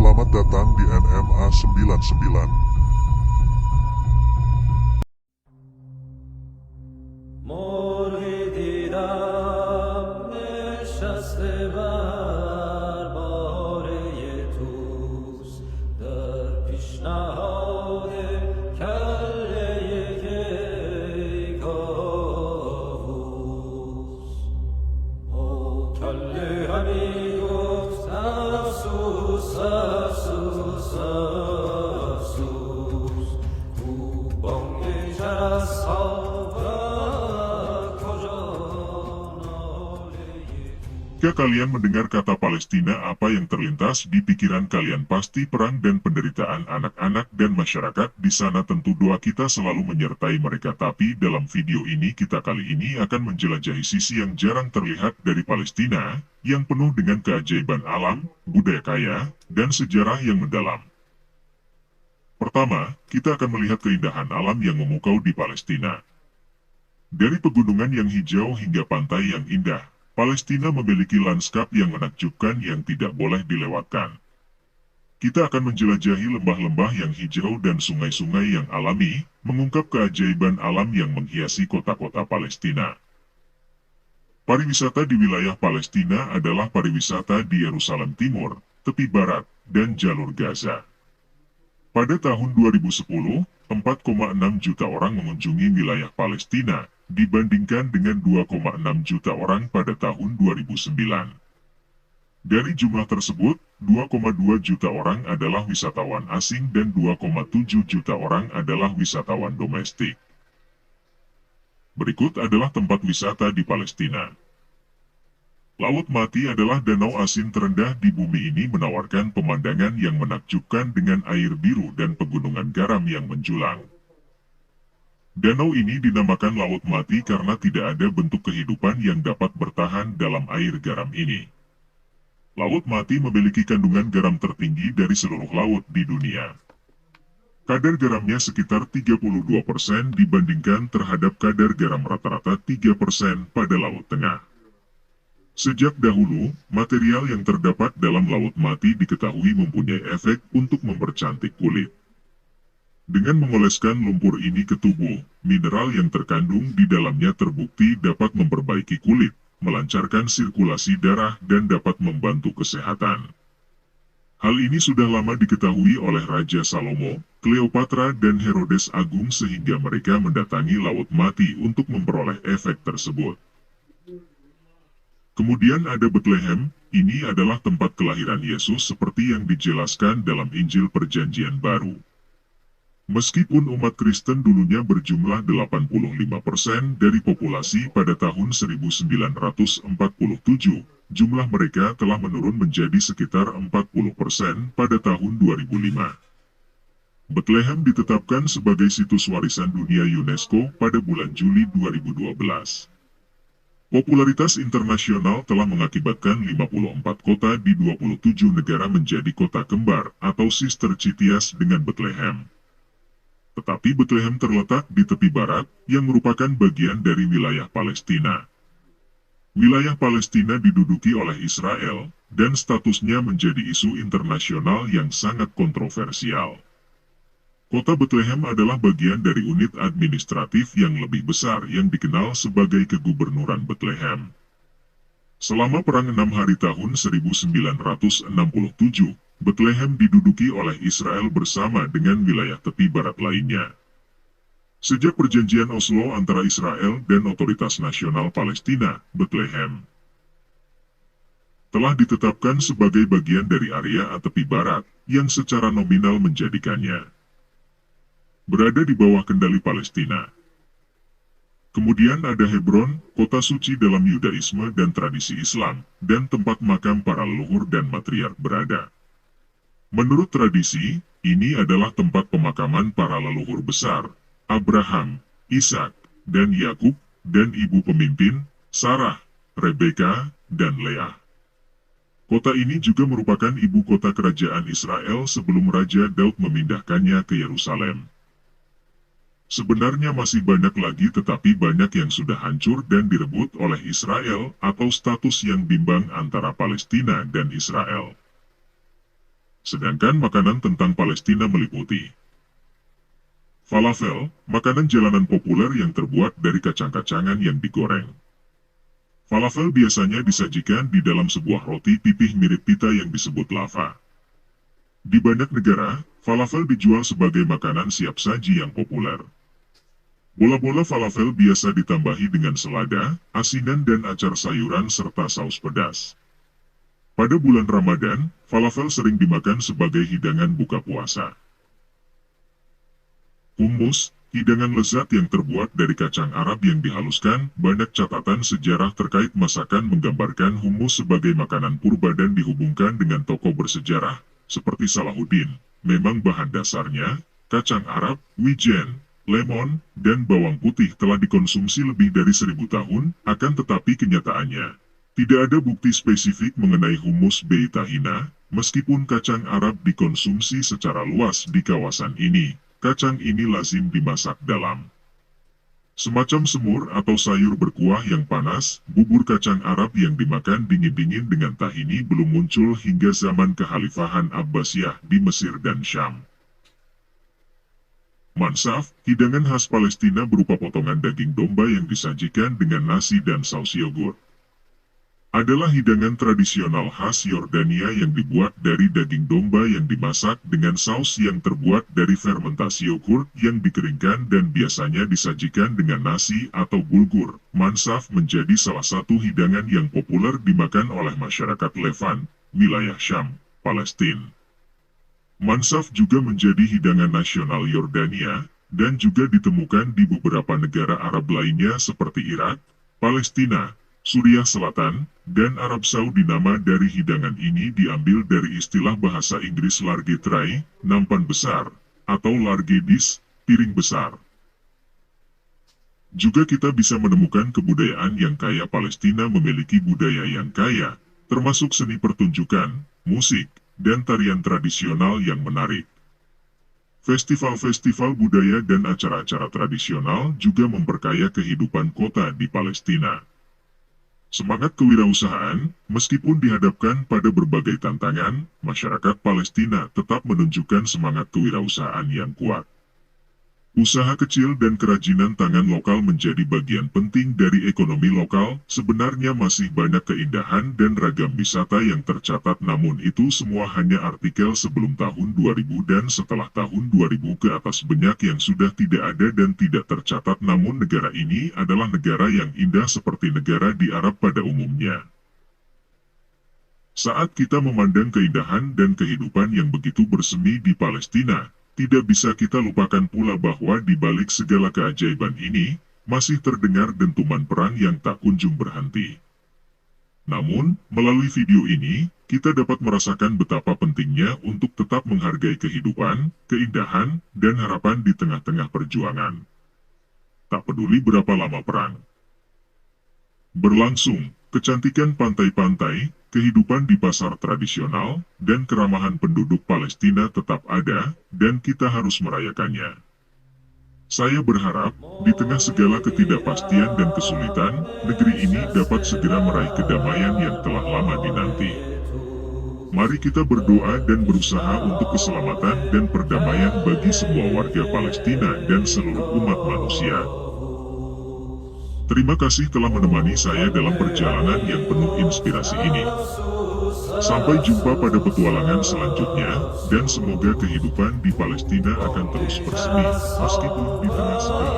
Selamat datang di NMA 99. مرغی دیدم نشسته بر باره توس در پیشنهاد کله کیکاووس. او کله همی گفت افسوس افسوس افسوس، کو بانگ جرس ها Jika kalian mendengar kata Palestina, apa yang terlintas di pikiran kalian? Pasti perang dan penderitaan anak-anak dan masyarakat di sana. Tentu doa kita selalu menyertai mereka. Tapi dalam video ini kita kali ini akan menjelajahi sisi yang jarang terlihat dari Palestina, yang penuh dengan keajaiban alam, budaya kaya, dan sejarah yang mendalam. Pertama, kita akan melihat keindahan alam yang memukau di Palestina. Dari pegunungan yang hijau hingga pantai yang indah, Palestina memiliki lanskap yang menakjubkan yang tidak boleh dilewatkan. Kita akan menjelajahi lembah-lembah yang hijau dan sungai-sungai yang alami, mengungkap keajaiban alam yang menghiasi kota-kota Palestina. Pariwisata di wilayah Palestina adalah pariwisata di Yerusalem Timur, tepi barat, dan jalur Gaza. Pada tahun 2010, 4,6 juta orang mengunjungi wilayah Palestina, dibandingkan dengan 2,6 juta orang pada tahun 2009. Dari jumlah tersebut, 2,2 juta orang adalah wisatawan asing dan 2,7 juta orang adalah wisatawan domestik. Berikut adalah tempat wisata di Palestina. Laut Mati adalah danau asin terendah di bumi ini, menawarkan pemandangan yang menakjubkan dengan air biru dan pegunungan garam yang menjulang. Danau ini dinamakan Laut Mati karena tidak ada bentuk kehidupan yang dapat bertahan dalam air garam ini. Laut Mati memiliki kandungan garam tertinggi dari seluruh laut di dunia. Kadar garamnya sekitar 32% dibandingkan terhadap kadar garam rata-rata 3% pada Laut Tengah. Sejak dahulu, material yang terdapat dalam Laut Mati diketahui mempunyai efek untuk mempercantik kulit. Dengan mengoleskan lumpur ini ke tubuh, mineral yang terkandung di dalamnya terbukti dapat memperbaiki kulit, melancarkan sirkulasi darah, dan dapat membantu kesehatan. Hal ini sudah lama diketahui oleh Raja Salomo, Cleopatra, dan Herodes Agung sehingga mereka mendatangi Laut Mati untuk memperoleh efek tersebut. Kemudian ada Bethlehem, ini adalah tempat kelahiran Yesus seperti yang dijelaskan dalam Injil Perjanjian Baru. Meskipun umat Kristen dulunya berjumlah 85% dari populasi pada tahun 1947, jumlah mereka telah menurun menjadi sekitar 40% pada tahun 2005. Bethlehem ditetapkan sebagai situs warisan dunia UNESCO pada bulan Juli 2012. Popularitas internasional telah mengakibatkan 54 kota di 27 negara menjadi kota kembar atau sister cities dengan Bethlehem. Tetapi Bethlehem terletak di tepi barat, yang merupakan bagian dari wilayah Palestina. Wilayah Palestina diduduki oleh Israel, dan statusnya menjadi isu internasional yang sangat kontroversial. Kota Bethlehem adalah bagian dari unit administratif yang lebih besar yang dikenal sebagai Kegubernuran Bethlehem. Selama Perang 6 Hari tahun 1967, Bethlehem diduduki oleh Israel bersama dengan wilayah tepi barat lainnya. Sejak perjanjian Oslo antara Israel dan Otoritas Nasional Palestina, Bethlehem telah ditetapkan sebagai bagian dari area tepi barat, yang secara nominal menjadikannya berada di bawah kendali Palestina. Kemudian ada Hebron, kota suci dalam Yudaisme dan tradisi Islam, dan tempat makam para leluhur dan matriark berada. Menurut tradisi, ini adalah tempat pemakaman para leluhur besar, Abraham, Ishak, dan Yakub, dan ibu pemimpin, Sarah, Rebeka, dan Leah. Kota ini juga merupakan ibu kota kerajaan Israel sebelum Raja Daud memindahkannya ke Yerusalem. Sebenarnya masih banyak lagi, tetapi banyak yang sudah hancur dan direbut oleh Israel atau status yang bimbang antara Palestina dan Israel. Sedangkan makanan tentang Palestina meliputi falafel, makanan jalanan populer yang terbuat dari kacang-kacangan yang digoreng. Falafel biasanya disajikan di dalam sebuah roti pipih mirip pita yang disebut lava. Di banyak negara, falafel dijual sebagai makanan siap saji yang populer. Bola-bola falafel biasa ditambahi dengan selada, asinan dan acar sayuran serta saus pedas. Pada bulan Ramadan, falafel sering dimakan sebagai hidangan buka puasa. Hummus, hidangan lezat yang terbuat dari kacang Arab yang dihaluskan. Banyak catatan sejarah terkait masakan menggambarkan hummus sebagai makanan purba dan dihubungkan dengan tokoh bersejarah, seperti Salahuddin. Memang bahan dasarnya, kacang Arab, wijen, lemon, dan bawang putih telah dikonsumsi lebih dari 1000 tahun, akan tetapi kenyataannya, tidak ada bukti spesifik mengenai hummus beitahina, meskipun kacang Arab dikonsumsi secara luas di kawasan ini. Kacang ini lazim dimasak dalam semacam semur atau sayur berkuah yang panas. Bubur kacang Arab yang dimakan dingin-dingin dengan tahini belum muncul hingga zaman Kekhalifahan Abbasiyah di Mesir dan Syam. Mansaf, hidangan khas Palestina berupa potongan daging domba yang disajikan dengan nasi dan saus yogurt. Adalah hidangan tradisional khas Yordania yang dibuat dari daging domba yang dimasak dengan saus yang terbuat dari fermentasi yogurt yang dikeringkan dan biasanya disajikan dengan nasi atau bulgur. Mansaf menjadi salah satu hidangan yang populer dimakan oleh masyarakat Levant, wilayah Syam, Palestina. Mansaf juga menjadi hidangan nasional Yordania, dan juga ditemukan di beberapa negara Arab lainnya seperti Irak, Palestina, Suriah Selatan, dan Arab Saudi. Nama dari hidangan ini diambil dari istilah bahasa Inggris large tray, nampan besar, atau large dish, piring besar. Juga kita bisa menemukan kebudayaan yang kaya. Palestina memiliki budaya yang kaya, termasuk seni pertunjukan, musik, dan tarian tradisional yang menarik. Festival-festival budaya dan acara-acara tradisional juga memperkaya kehidupan kota di Palestina. Semangat kewirausahaan, meskipun dihadapkan pada berbagai tantangan, masyarakat Palestina tetap menunjukkan semangat kewirausahaan yang kuat. Usaha kecil dan kerajinan tangan lokal menjadi bagian penting dari ekonomi lokal. Sebenarnya masih banyak keindahan dan ragam wisata yang tercatat, namun itu semua hanya artikel sebelum tahun 2000 dan setelah tahun 2000 ke atas banyak yang sudah tidak ada dan tidak tercatat. Namun negara ini adalah negara yang indah seperti negara di Arab pada umumnya. Saat kita memandang keindahan dan kehidupan yang begitu bersemi di Palestina, tidak bisa kita lupakan pula bahwa di balik segala keajaiban ini, masih terdengar dentuman perang yang tak kunjung berhenti. Namun, melalui video ini, kita dapat merasakan betapa pentingnya untuk tetap menghargai kehidupan, keindahan, dan harapan di tengah-tengah perjuangan. Tak peduli berapa lama perang berlangsung, kecantikan pantai-pantai, kehidupan di pasar tradisional, dan keramahan penduduk Palestina tetap ada, dan kita harus merayakannya. Saya berharap, di tengah segala ketidakpastian dan kesulitan, negeri ini dapat segera meraih kedamaian yang telah lama dinanti. Mari kita berdoa dan berusaha untuk keselamatan dan perdamaian bagi semua warga Palestina dan seluruh umat manusia. Terima kasih telah menemani saya dalam perjalanan yang penuh inspirasi ini. Sampai jumpa pada petualangan selanjutnya, dan semoga kehidupan di Palestina akan terus bersemi, meskipun di tengah segala